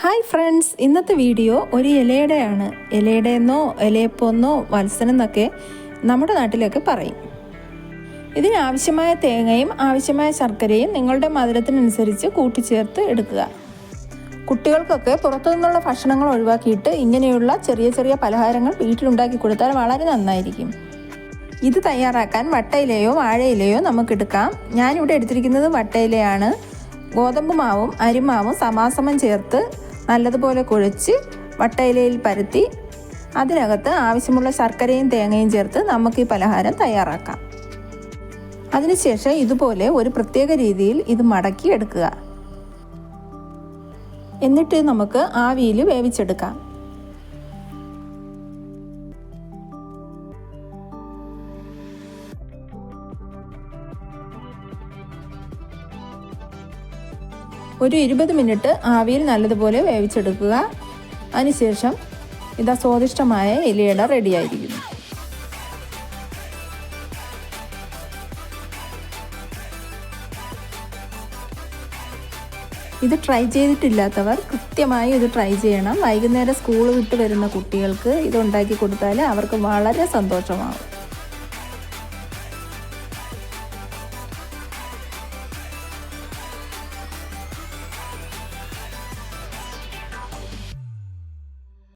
Hi friends, ഇന്നത്തെ video ഒരു ഇലയുടെയാണ്. ഇലയുടെയെന്നോ ഇലയപ്പൊന്നോ വത്സനെന്നൊക്കെ നമ്മുടെ നാട്ടിലൊക്കെ പറയും. ഇതിനാവശ്യമായ തേങ്ങയും ആവശ്യമായ ശർക്കരയും നിങ്ങളുടെ മധുരത്തിനനുസരിച്ച് കൂട്ടിച്ചേർത്ത് എടുക്കുക. കുട്ടികൾക്കൊക്കെ പുറത്തുനിന്നുള്ള ഭക്ഷണങ്ങൾ ഒഴിവാക്കിയിട്ട് ഇങ്ങനെയുള്ള ചെറിയ ചെറിയ പലഹാരങ്ങൾ വീട്ടിലുണ്ടാക്കി കൊടുത്താൽ വളരെ നന്നായിരിക്കും. ഇത് തയ്യാറാക്കാൻ വട്ടയിലയോ വാഴയിലയോ നമുക്കെടുക്കാം. ഞാനിവിടെ എടുത്തിരിക്കുന്നത് വട്ടയിലയാണ്. ഗോതമ്പ് മാവും അരിമാവും സമാസമം ചേർത്ത് നല്ലതുപോലെ കുഴച്ച് വട്ടയിലയിൽ പരത്തി അതിനകത്ത് ആവശ്യമുള്ള ശർക്കരയും തേങ്ങയും ചേർത്ത് നമുക്ക് ഈ പലഹാരം തയ്യാറാക്കാം. അതിനുശേഷം ഇതുപോലെ ഒരു പ്രത്യേക രീതിയിൽ ഇത് മടക്കി എടുക്കുക. എന്നിട്ട് നമുക്ക് ആവിയിൽ വേവിച്ചെടുക്കാം. ഒരു 20 മിനിറ്റ് ആവിയിൽ നല്ലതുപോലെ വേവിച്ചെടുക്കുക. അതിനുശേഷം ഇതാ സ്വാദിഷ്ടമായ ഇലയട റെഡിയായിരിക്കുന്നു. ഇത് ട്രൈ ചെയ്തിട്ടില്ലാത്തവർ കൃത്യമായി ഇത് ട്രൈ ചെയ്യണം. വൈകുന്നേരം സ്കൂൾ വിട്ട് വരുന്ന കുട്ടികൾക്ക് ഇത് ഉണ്ടാക്കി കൊടുത്താൽ അവർക്ക് വളരെ സന്തോഷമാകും.